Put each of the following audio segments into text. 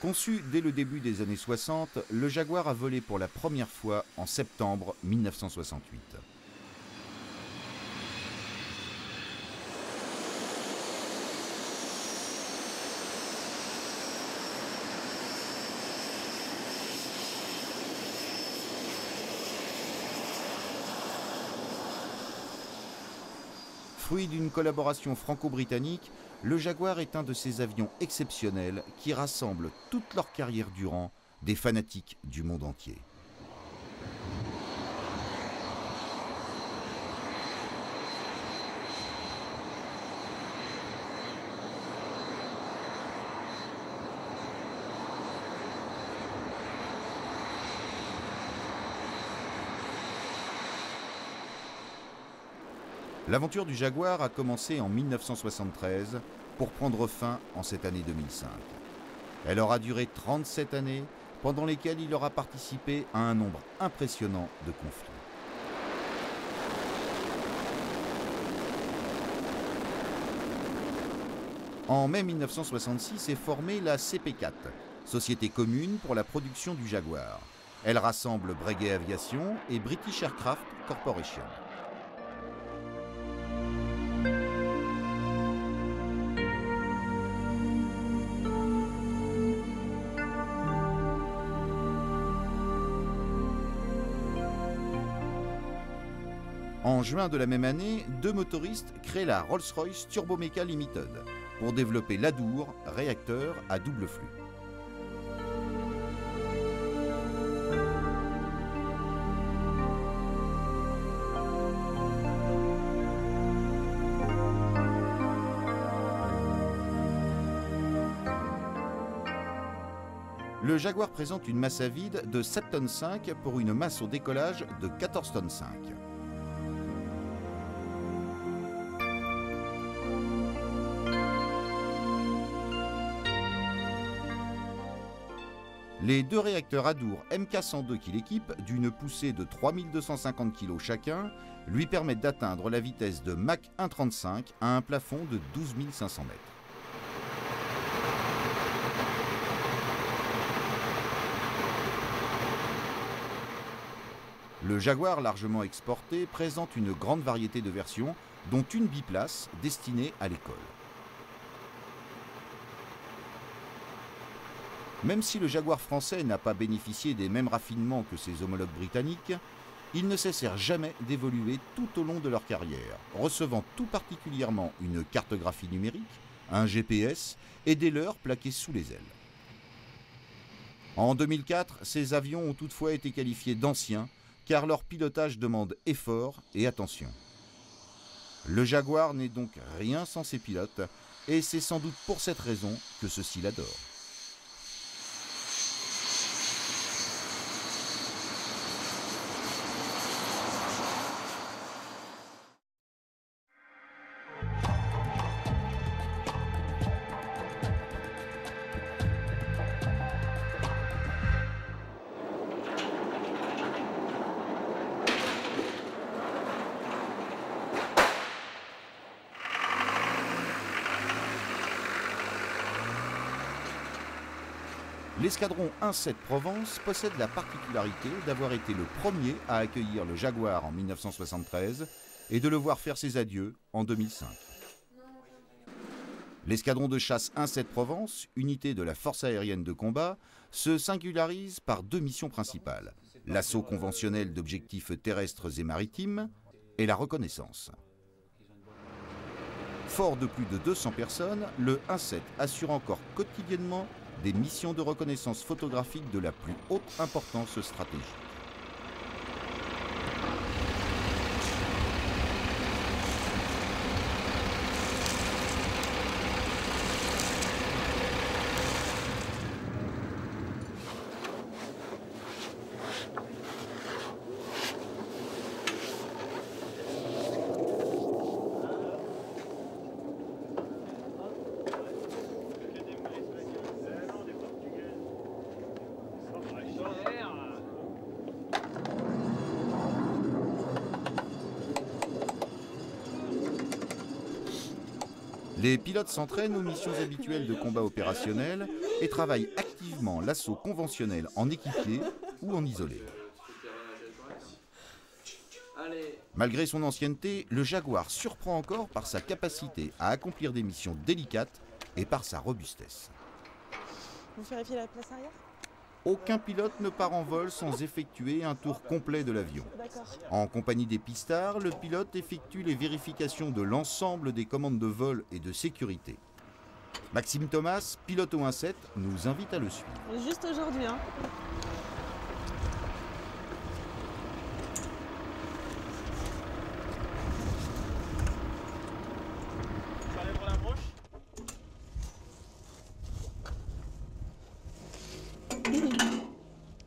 Conçu dès le début des années 60, le Jaguar a volé pour la première fois en septembre 1968. Fruit d'une collaboration franco-britannique, le Jaguar est un de ces avions exceptionnels qui rassemblent toute leur carrière durant des fanatiques du monde entier. L'aventure du Jaguar a commencé en 1973 pour prendre fin en cette année 2005. Elle aura duré 37 années, pendant lesquelles il aura participé à un nombre impressionnant de conflits. En mai 1966 est formée la CP4, Société commune pour la production du Jaguar. Elle rassemble Breguet Aviation et British Aircraft Corporation. En juin de la même année, deux motoristes créent la Rolls-Royce Turbomeca Limited pour développer l'Adour, réacteur à double flux. Le Jaguar présente une masse à vide de 7,5 tonnes pour une masse au décollage de 14,5 tonnes. Les deux réacteurs Adour MK102 qui l'équipent, d'une poussée de 3250 kg chacun, lui permettent d'atteindre la vitesse de Mach 1,35 à un plafond de 12 500 mètres. Le Jaguar, largement exporté, présente une grande variété de versions, dont une biplace destinée à l'école. Même si le Jaguar français n'a pas bénéficié des mêmes raffinements que ses homologues britanniques, ils ne cessèrent jamais d'évoluer tout au long de leur carrière, recevant tout particulièrement une cartographie numérique, un GPS et des leurres plaqués sous les ailes. En 2004, ces avions ont toutefois été qualifiés d'anciens, car leur pilotage demande effort et attention. Le Jaguar n'est donc rien sans ses pilotes, et c'est sans doute pour cette raison que ceux-ci l'adorent. L'escadron 1-7 Provence possède la particularité d'avoir été le premier à accueillir le Jaguar en 1973 et de le voir faire ses adieux en 2005. L'escadron de chasse 1-7 Provence, unité de la force aérienne de combat, se singularise par deux missions principales, l'assaut conventionnel d'objectifs terrestres et maritimes et la reconnaissance. Fort de plus de 200 personnes, le 1-7 assure encore quotidiennement des missions de reconnaissance photographique de la plus haute importance stratégique. Les pilotes s'entraînent aux missions habituelles de combat opérationnel et travaillent activement l'assaut conventionnel en équipier ou en isolé. Malgré son ancienneté, le Jaguar surprend encore par sa capacité à accomplir des missions délicates et par sa robustesse. Vous vérifiez la place arrière ? Aucun pilote ne part en vol sans effectuer un tour complet de l'avion. En compagnie des pistards, le pilote effectue les vérifications de l'ensemble des commandes de vol et de sécurité. Maxime Thomas, pilote au 1-7, nous invite à le suivre. Juste aujourd'hui, hein.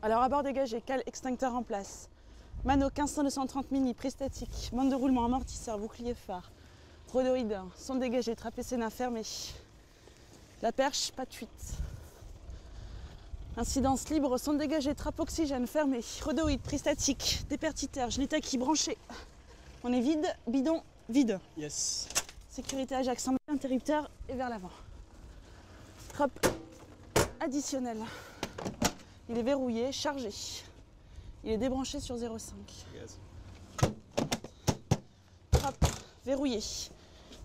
Alors à bord dégagé, cale extincteur en place. Mano 1500-230 mini, prise statique, bande de roulement, amortisseur, bouclier phare, rhodoïde, son dégagé, trapézéna fermé. La perche, pas de fuite. Incidence libre, son dégagé, trappe oxygène fermé, rhodoïde, prise statique, dépertitaire, genetaki branché. On est vide, bidon, vide. Yes. Sécurité Ajax, interrupteur et vers l'avant. Trappe additionnelle. Il est verrouillé, chargé. Il est débranché sur 0,5. Yes. Trappe verrouillée.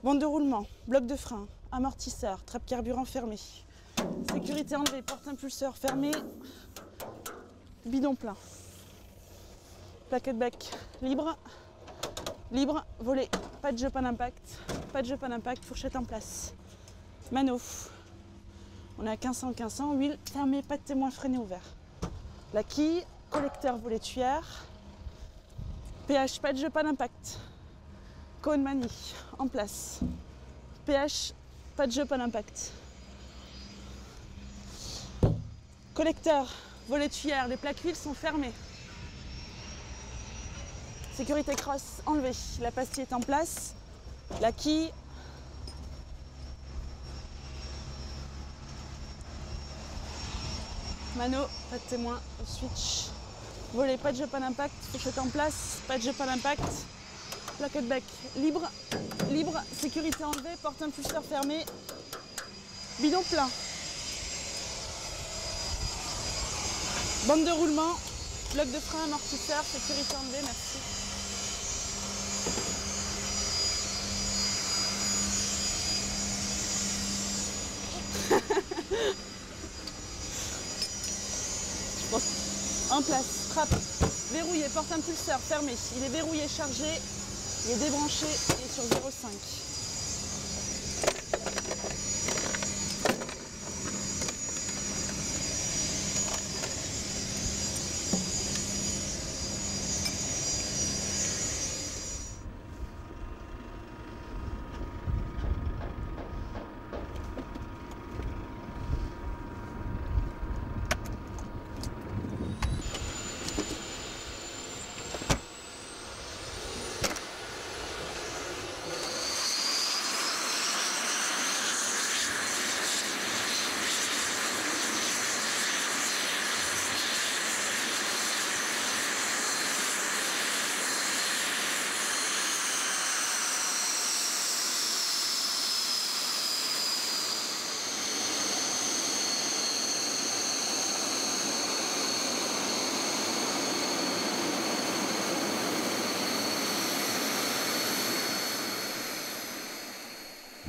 Bande de roulement, bloc de frein, amortisseur, trappe carburant fermée. Sécurité enlevée, porte impulseur fermée. Bidon plein. Plaquette bec libre. Libre, volet. Pas de jeu, pas d'impact. Pas de jeu, pas d'impact. Fourchette en place. Mano. On est à 1500, huile fermée, pas de témoin, freiné ouvert. La quille, collecteur, volet tuyère. PH, pas de jeu, pas d'impact. Cône manie, en place. PH, pas de jeu, pas d'impact. Collecteur, volet tuyère, les plaques huiles sont fermées. Sécurité cross, enlevée. La pastille est en place. La quille. Mano, pas de témoin, switch. Volet, pas de jeu, pas d'impact. Fourchette en place, pas de jeu, pas d'impact. Plaquette bec, libre. Libre, sécurité enlevée, porte impulseur fermé. Bidon plein. Bande de roulement, bloc de frein, amortisseur, sécurité enlevée, merci. En place, trappe, verrouillé, porte impulseur, fermé. Il est verrouillé, chargé, il est débranché et sur 0,5.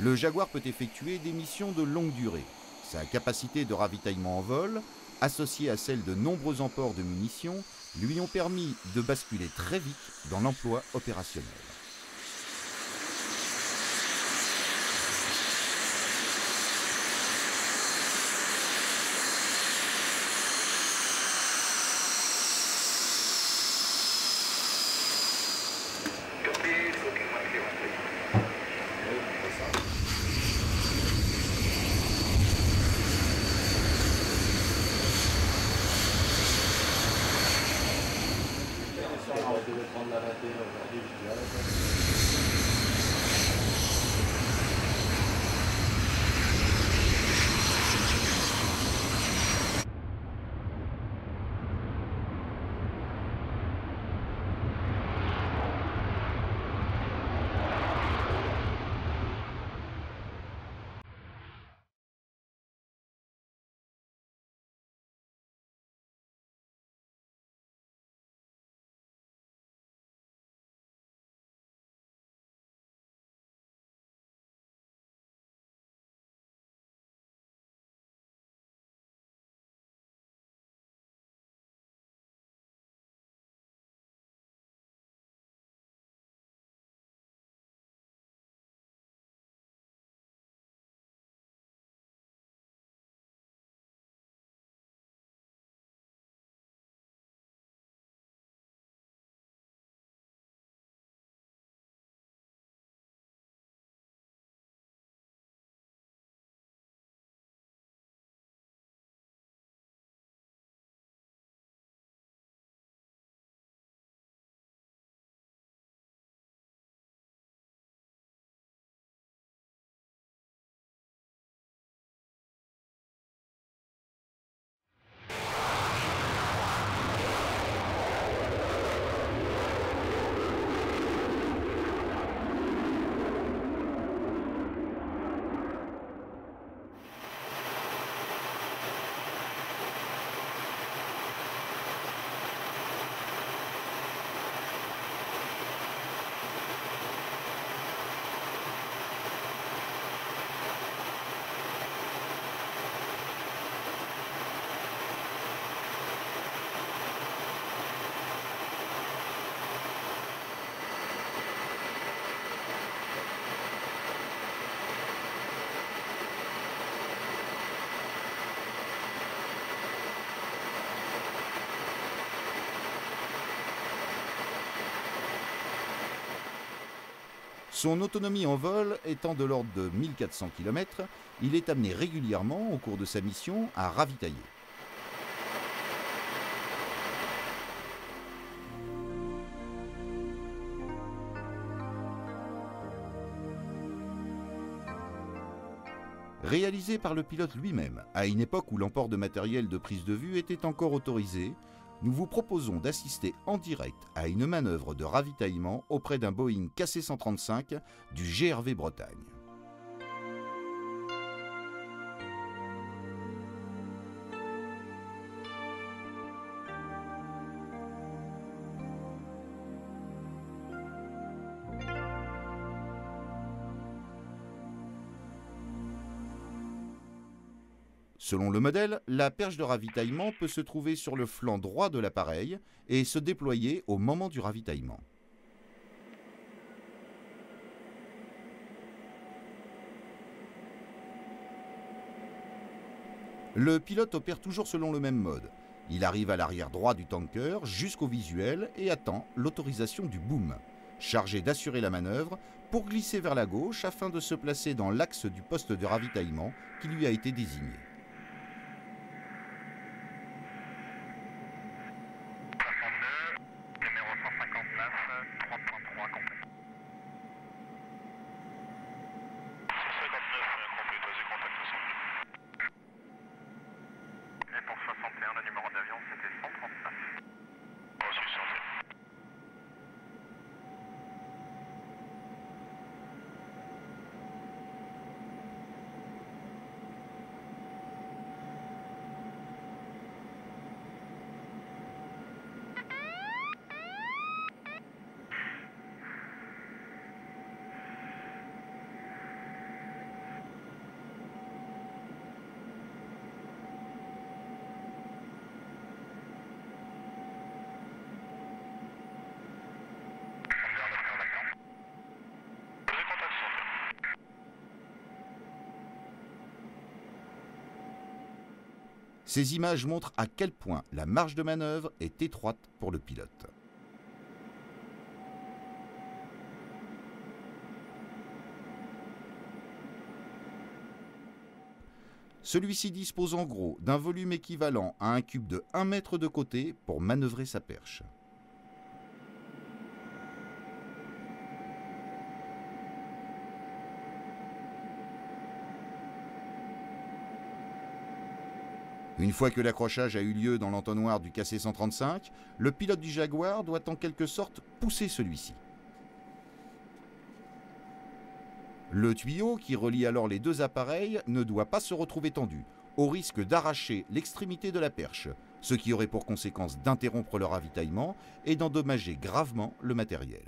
Le Jaguar peut effectuer des missions de longue durée. Sa capacité de ravitaillement en vol, associée à celle de nombreux emports de munitions, lui ont permis de basculer très vite dans l'emploi opérationnel. Je devais prendre la 21 aujourd'hui, je dis, Son autonomie en vol étant de l'ordre de 1400 km, il est amené régulièrement, au cours de sa mission, à ravitailler. Réalisé par le pilote lui-même, à une époque où l'emport de matériel de prise de vue était encore autorisé, nous vous proposons d'assister en direct à une manœuvre de ravitaillement auprès d'un Boeing KC-135 du GRV Bretagne. Selon le modèle, la perche de ravitaillement peut se trouver sur le flanc droit de l'appareil et se déployer au moment du ravitaillement. Le pilote opère toujours selon le même mode. Il arrive à l'arrière droit du tanker jusqu'au visuel et attend l'autorisation du boom, chargé d'assurer la manœuvre pour glisser vers la gauche afin de se placer dans l'axe du poste de ravitaillement qui lui a été désigné. Ces images montrent à quel point la marge de manœuvre est étroite pour le pilote. Celui-ci dispose en gros d'un volume équivalent à un cube de 1 mètre de côté pour manœuvrer sa perche. Une fois que l'accrochage a eu lieu dans l'entonnoir du KC-135, le pilote du Jaguar doit en quelque sorte pousser celui-ci. Le tuyau qui relie alors les deux appareils ne doit pas se retrouver tendu, au risque d'arracher l'extrémité de la perche, ce qui aurait pour conséquence d'interrompre le ravitaillement et d'endommager gravement le matériel.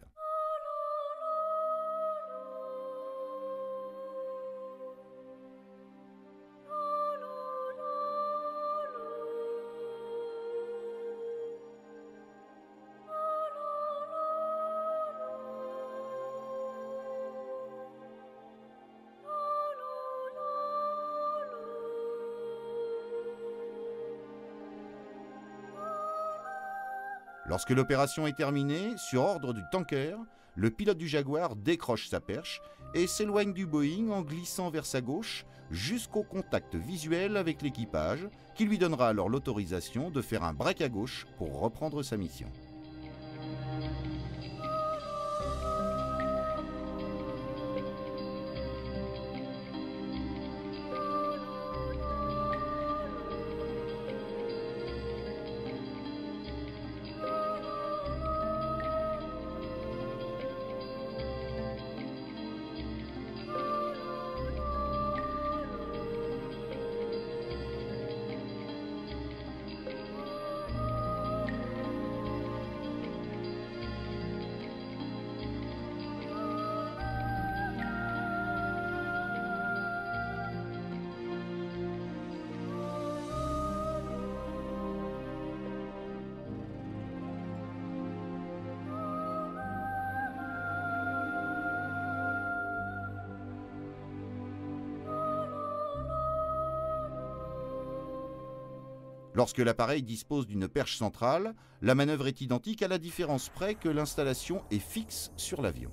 Lorsque l'opération est terminée, sur ordre du tanker, le pilote du Jaguar décroche sa perche et s'éloigne du Boeing en glissant vers sa gauche jusqu'au contact visuel avec l'équipage qui lui donnera alors l'autorisation de faire un break à gauche pour reprendre sa mission. Lorsque l'appareil dispose d'une perche centrale, la manœuvre est identique à la différence près que l'installation est fixe sur l'avion.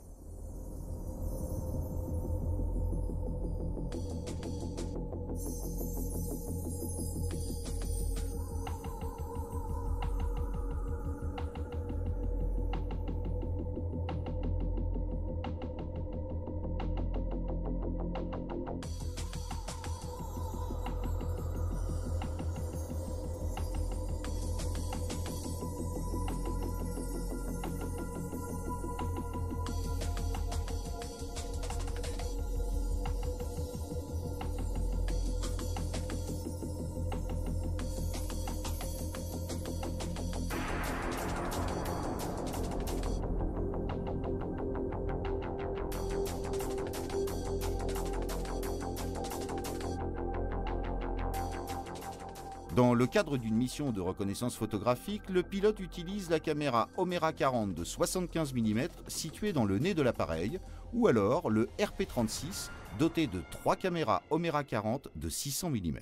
Dans le cadre d'une mission de reconnaissance photographique, le pilote utilise la caméra Omera 40 de 75 mm située dans le nez de l'appareil, ou alors le RP36 doté de 3 caméras Omera 40 de 600 mm.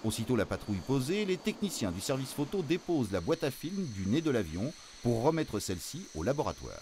Aussitôt la patrouille posée, les techniciens du service photo déposent la boîte à film du nez de l'avion pour remettre celle-ci au laboratoire.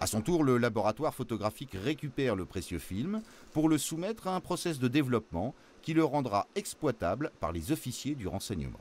À son tour, le laboratoire photographique récupère le précieux film pour le soumettre à un process de développement qui le rendra exploitable par les officiers du renseignement.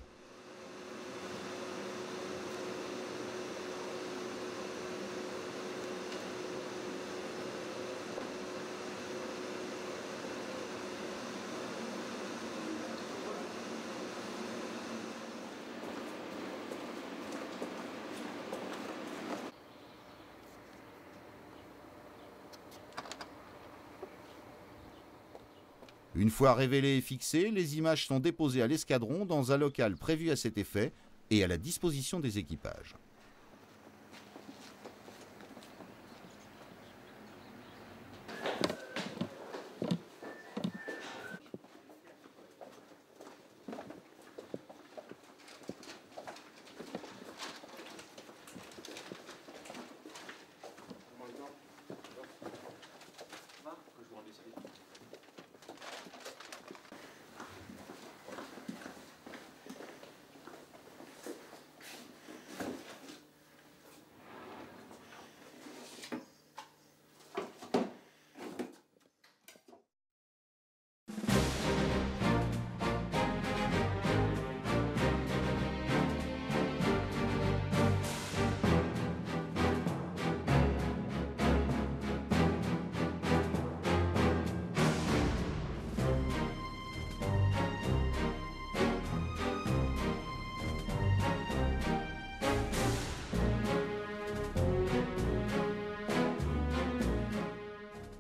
Une fois révélées et fixées, les images sont déposées à l'escadron dans un local prévu à cet effet et à la disposition des équipages.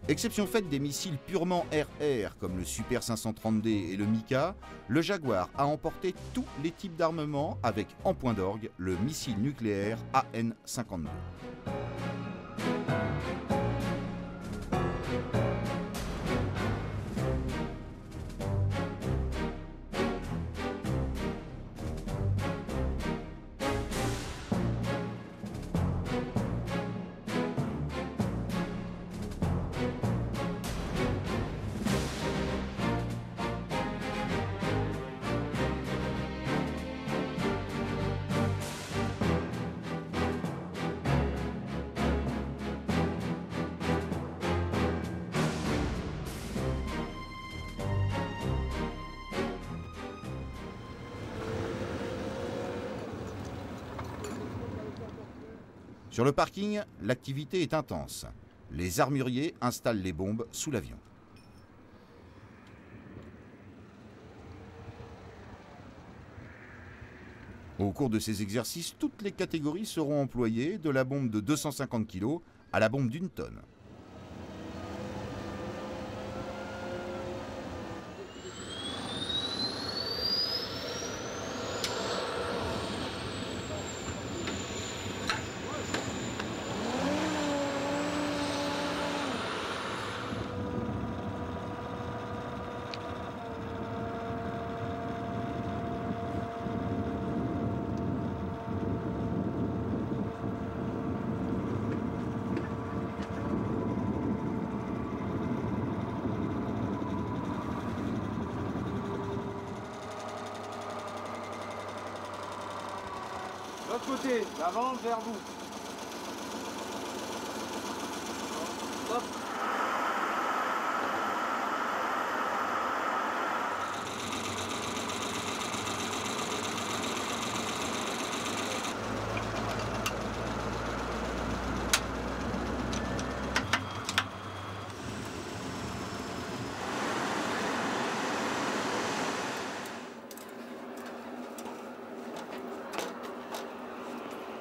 Exception faite des missiles purement air-air comme le Super 530D et le Mika, le Jaguar a emporté tous les types d'armements avec en point d'orgue le missile nucléaire AN-52. Sur le parking, l'activité est intense. Les armuriers installent les bombes sous l'avion. Au cours de ces exercices, toutes les catégories seront employées, de la bombe de 250 kg à la bombe d'1 tonne. L'autre côté, l'avant vers vous. Hop.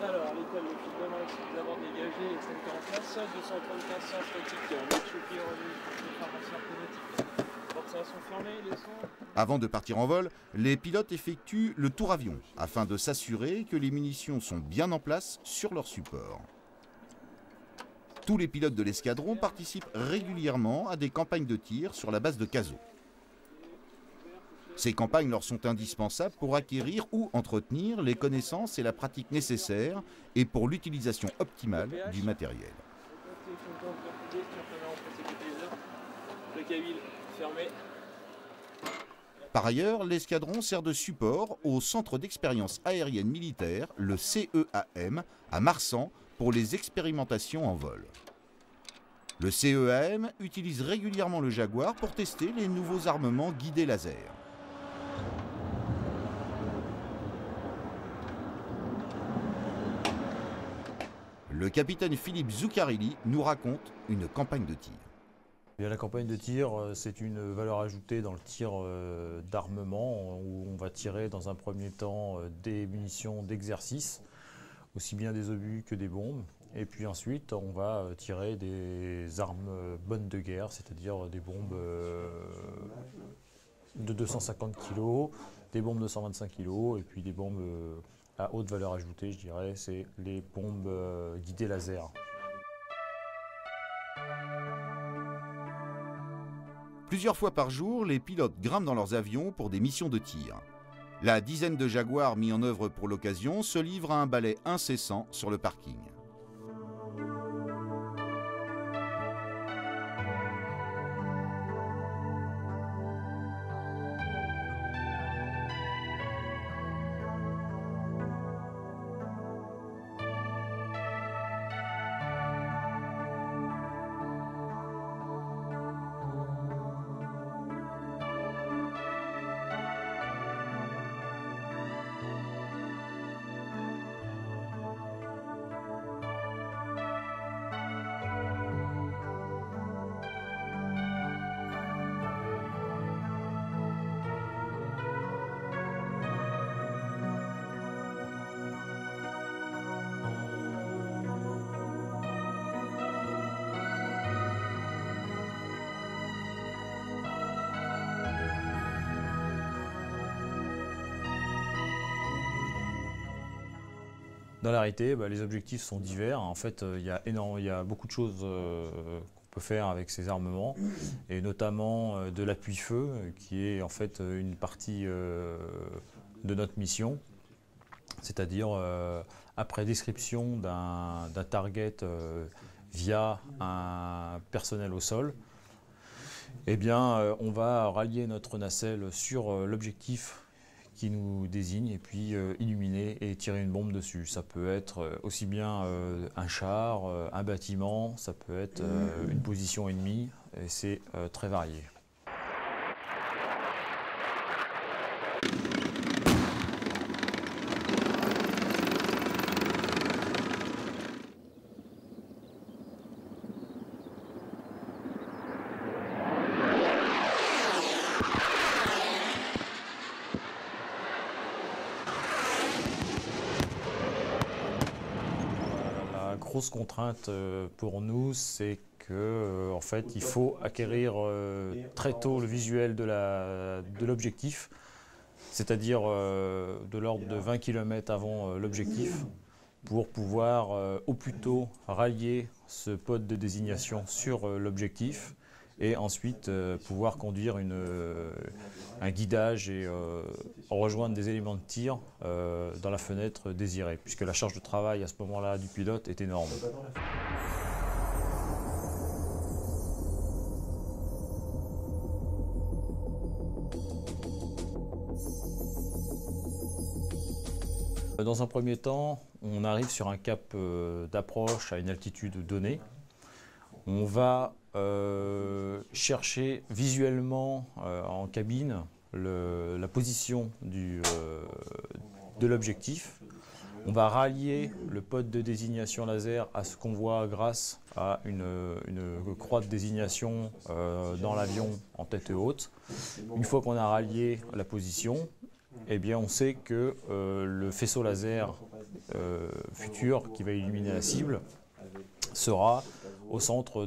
Alors, l'école, le fil de main, c'est d'abord dégagé, extincteur en place, 235 sens statique, mètre choqué, revenu, pharmacie automatique, portes sont fermées, les sons. Avant de partir en vol, les pilotes effectuent le tour avion afin de s'assurer que les munitions sont bien en place sur leur support. Tous les pilotes de l'escadron participent régulièrement à des campagnes de tir sur la base de Cazaux. Ces campagnes leur sont indispensables pour acquérir ou entretenir les connaissances et la pratique nécessaires et pour l'utilisation optimale du matériel. Par ailleurs, l'escadron sert de support au Centre d'expérience aérienne militaire, le CEAM, à Marsan, pour les expérimentations en vol. Le CEAM utilise régulièrement le Jaguar pour tester les nouveaux armements guidés laser. Le capitaine Philippe Zuccarelli nous raconte une campagne de tir. Bien, la campagne de tir, c'est une valeur ajoutée dans le tir d'armement où on va tirer dans un premier temps des munitions d'exercice, aussi bien des obus que des bombes. Et puis ensuite, on va tirer des armes bonnes de guerre, c'est-à-dire des bombes de 250 kg, des bombes de 125 kg et puis des bombes à haute valeur ajoutée, je dirais, c'est les bombes guidées laser. Plusieurs fois par jour, les pilotes grimpent dans leurs avions pour des missions de tir. La dizaine de Jaguars mis en œuvre pour l'occasion se livre à un balai incessant sur le parking. Dans la réalité, les objectifs sont divers. En fait, il y a beaucoup de choses qu'on peut faire avec ces armements, et notamment de l'appui-feu, qui est en fait une partie de notre mission. C'est-à-dire, après description d'un target via un personnel au sol, eh bien, on va rallier notre nacelle sur l'objectif qui nous désigne et puis illuminer et tirer une bombe dessus. Ça peut être aussi bien un char, un bâtiment, ça peut être une position ennemie, et c'est très varié. grosse contrainte pour nous, c'est que en fait, il faut acquérir très tôt le visuel de l'objectif, c'est-à-dire de l'ordre de 20 km avant l'objectif, pour pouvoir au plus tôt rallier ce pod de désignation sur l'objectif et ensuite pouvoir conduire un guidage et rejoindre des éléments de tir dans la fenêtre désirée, puisque la charge de travail à ce moment-là du pilote est énorme. Dans un premier temps, on arrive sur un cap d'approche à une altitude donnée. On va chercher visuellement en cabine la position de l'objectif. On va rallier le pod de désignation laser à ce qu'on voit grâce à une croix de désignation dans l'avion en tête haute. Une fois qu'on a rallié la position, eh bien, on sait que le faisceau laser futur qui va illuminer la cible sera au centre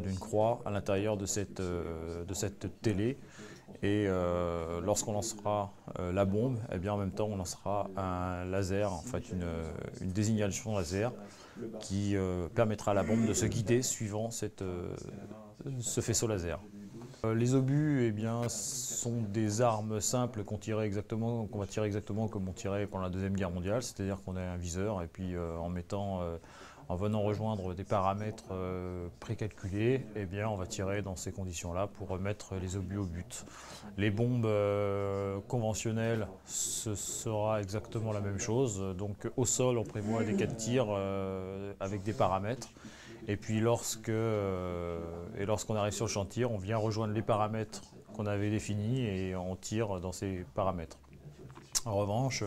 d'une croix à l'intérieur de cette télé. Et lorsqu'on lancera la bombe, eh bien, en même temps on lancera un laser, en fait une désignation laser qui permettra à la bombe de se guider suivant ce faisceau laser. Les obus, eh bien, sont des armes simples qu'on va tirer exactement comme on tirait pendant la Deuxième Guerre mondiale, c'est-à-dire qu'on a un viseur et puis en venant rejoindre des paramètres précalculés, eh bien, on va tirer dans ces conditions-là pour remettre les obus au but. Les bombes conventionnelles, ce sera exactement la même chose. Donc au sol, on prévoit des cas de tir avec des paramètres. Et puis lorsqu'on arrive sur le champ de tir, on vient rejoindre les paramètres qu'on avait définis et on tire dans ces paramètres. En revanche,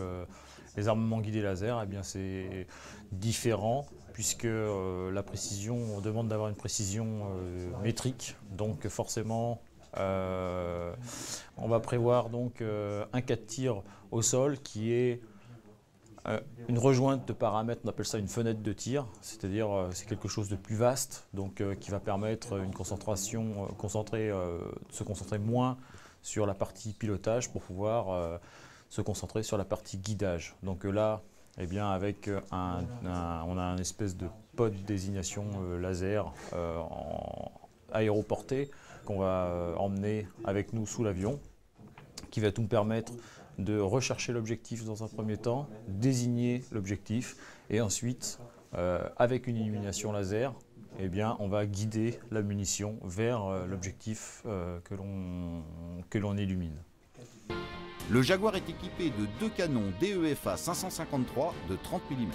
les armements guidés laser, eh bien, c'est différent puisque la précision, on demande d'avoir une précision métrique. Donc forcément, on va prévoir donc un cas de tir au sol qui est une rejointe de paramètres, on appelle ça une fenêtre de tir, c'est-à-dire c'est quelque chose de plus vaste, donc qui va permettre une concentration, de se concentrer moins sur la partie pilotage pour pouvoir se concentrer sur la partie guidage. Donc là, eh bien, avec on a une espèce de pod désignation laser aéroporté qu'on va emmener avec nous sous l'avion, qui va tout nous permettre de rechercher l'objectif dans un premier temps, désigner l'objectif et ensuite, avec une illumination laser, eh bien, on va guider la munition vers l'objectif que l'on illumine. Le Jaguar est équipé de 2 canons DEFA 553 de 30 mm.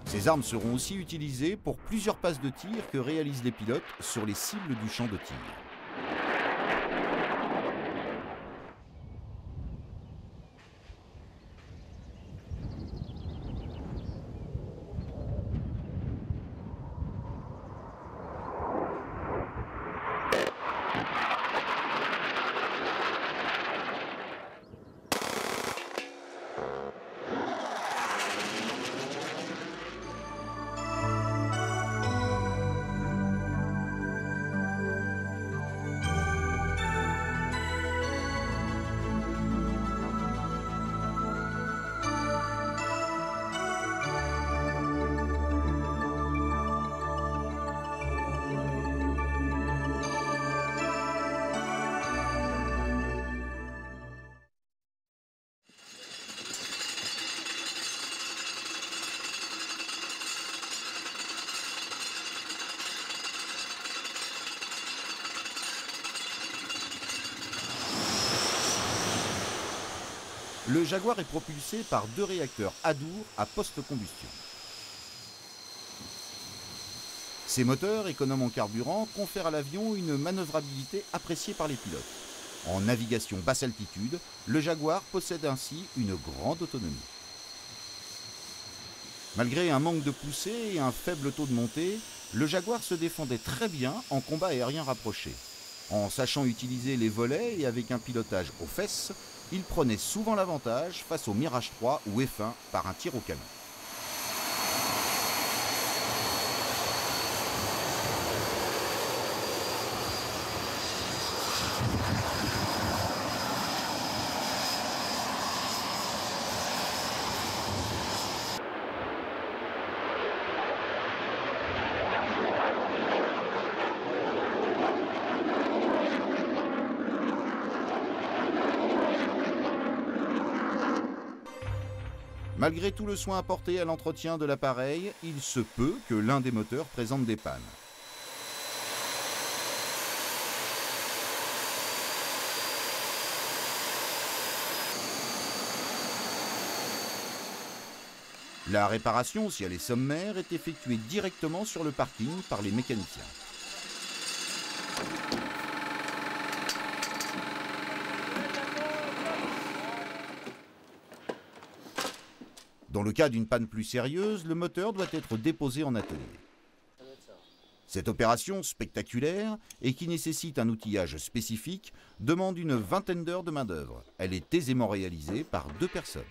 Ces armes seront aussi utilisées pour plusieurs passes de tir que réalisent les pilotes sur les cibles du champ de tir. Le Jaguar est propulsé par 2 réacteurs Adour à post-combustion. Ces moteurs, économes en carburant, confèrent à l'avion une manœuvrabilité appréciée par les pilotes. En navigation basse altitude, le Jaguar possède ainsi une grande autonomie. Malgré un manque de poussée et un faible taux de montée, le Jaguar se défendait très bien en combat aérien rapproché. En sachant utiliser les volets et avec un pilotage aux fesses, il prenait souvent l'avantage face au Mirage 3 ou F1 par un tir au canon. Malgré tout le soin apporté à l'entretien de l'appareil, il se peut que l'un des moteurs présente des pannes. La réparation, si elle est sommaire, est effectuée directement sur le parking par les mécaniciens. Dans le cas d'une panne plus sérieuse, le moteur doit être déposé en atelier. Cette opération spectaculaire et qui nécessite un outillage spécifique demande une vingtaine d'heures de main-d'œuvre. Elle est aisément réalisée par 2 personnes.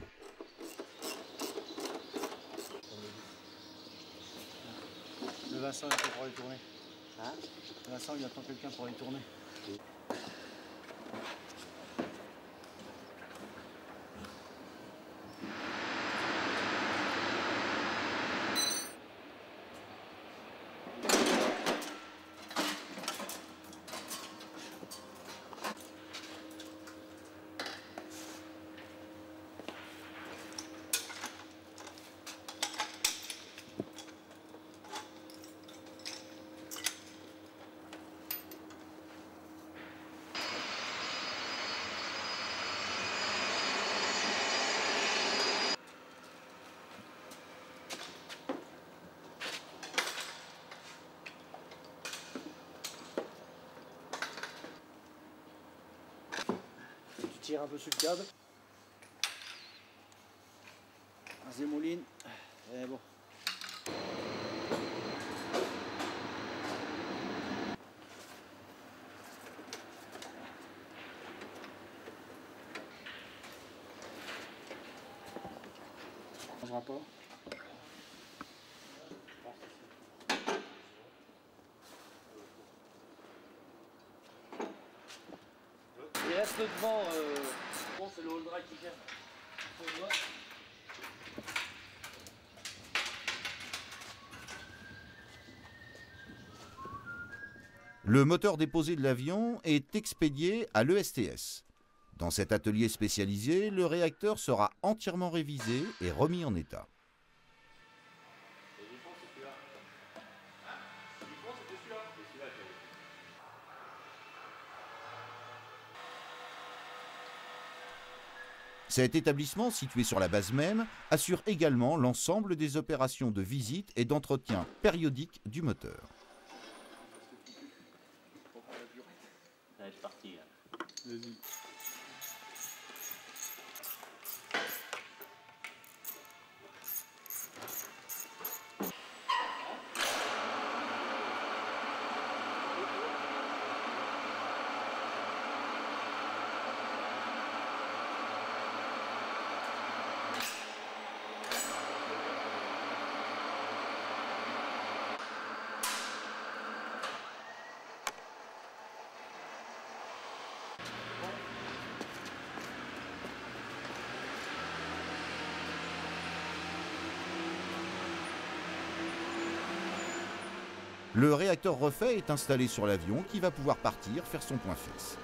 Le Vincent il attend pour aller tourner. Hein? Vincent il attend quelqu'un pour aller tourner. Tu tires un peu sur le câble. Un zémoline. Et bon. On changera pas. Il reste devant, bon, c'est le hold drive qui gère. On le voit. Le moteur déposé de l'avion est expédié à l'ESTS. Dans cet atelier spécialisé, le réacteur sera entièrement révisé et remis en état. Cet établissement, situé sur la base même, assure également l'ensemble des opérations de visite et d'entretien périodique du moteur. Allez, c'est parti. Vas-y. Le réacteur refait est installé sur l'avion qui va pouvoir partir faire son point fixe.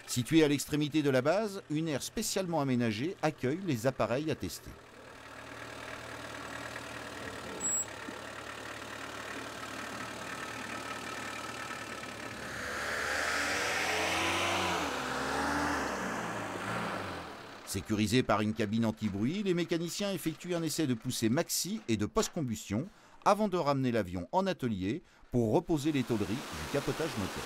Située à l'extrémité de la base, une aire spécialement aménagée accueille les appareils à tester. Sécurisés par une cabine anti-bruit, les mécaniciens effectuent un essai de poussée maxi et de post-combustion avant de ramener l'avion en atelier pour reposer les tôleries du capotage moteur.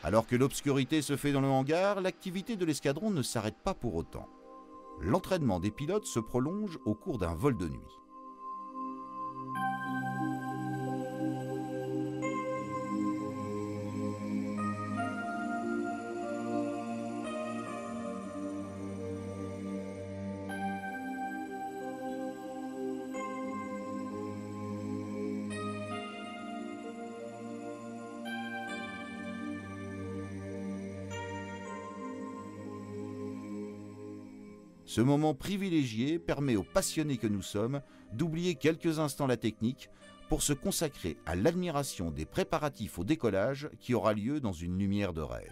Alors que l'obscurité se fait dans le hangar, l'activité de l'escadron ne s'arrête pas pour autant. L'entraînement des pilotes se prolonge au cours d'un vol de nuit. Ce moment privilégié permet aux passionnés que nous sommes d'oublier quelques instants la technique pour se consacrer à l'admiration des préparatifs au décollage qui aura lieu dans une lumière de rêve.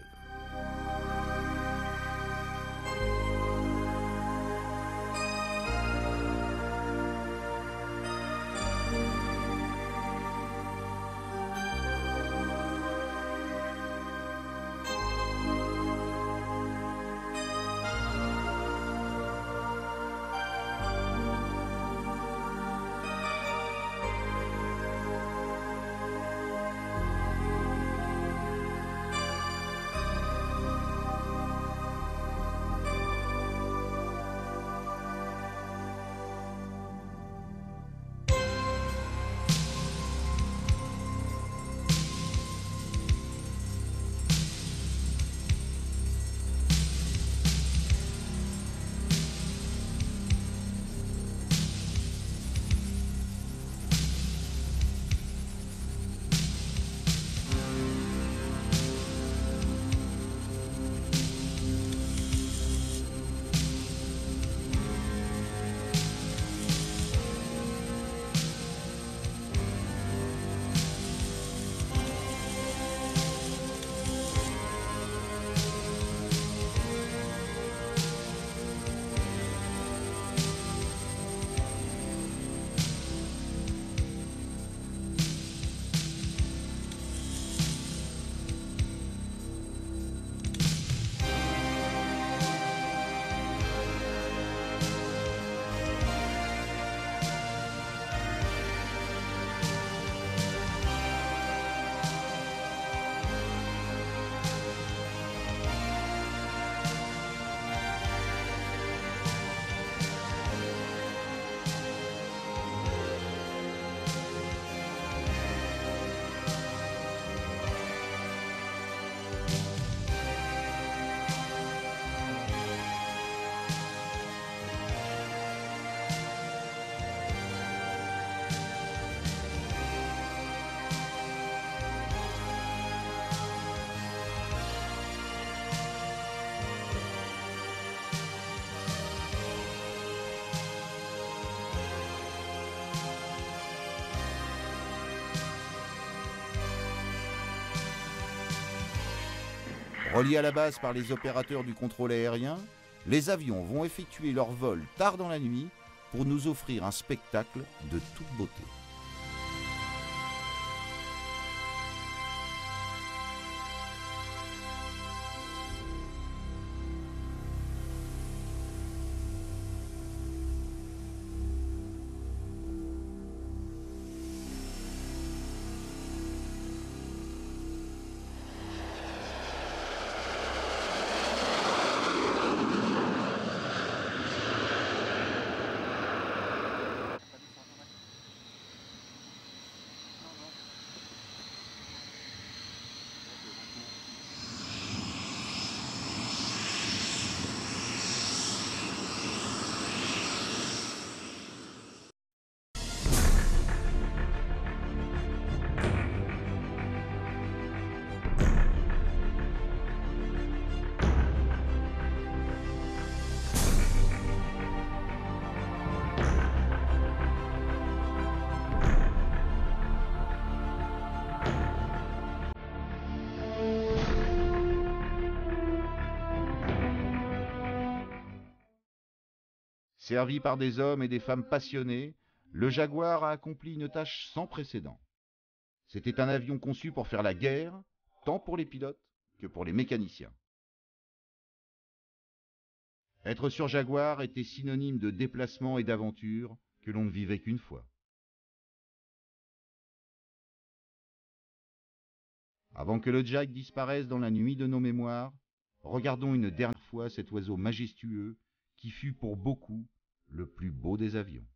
Reliés à la base par les opérateurs du contrôle aérien, les avions vont effectuer leur vol tard dans la nuit pour nous offrir un spectacle de toute beauté. Servi par des hommes et des femmes passionnés, le Jaguar a accompli une tâche sans précédent. C'était un avion conçu pour faire la guerre, tant pour les pilotes que pour les mécaniciens. Être sur Jaguar était synonyme de déplacement et d'aventure que l'on ne vivait qu'une fois. Avant que le Jack disparaisse dans la nuit de nos mémoires, regardons une dernière fois cet oiseau majestueux qui fut pour beaucoup le plus beau des avions.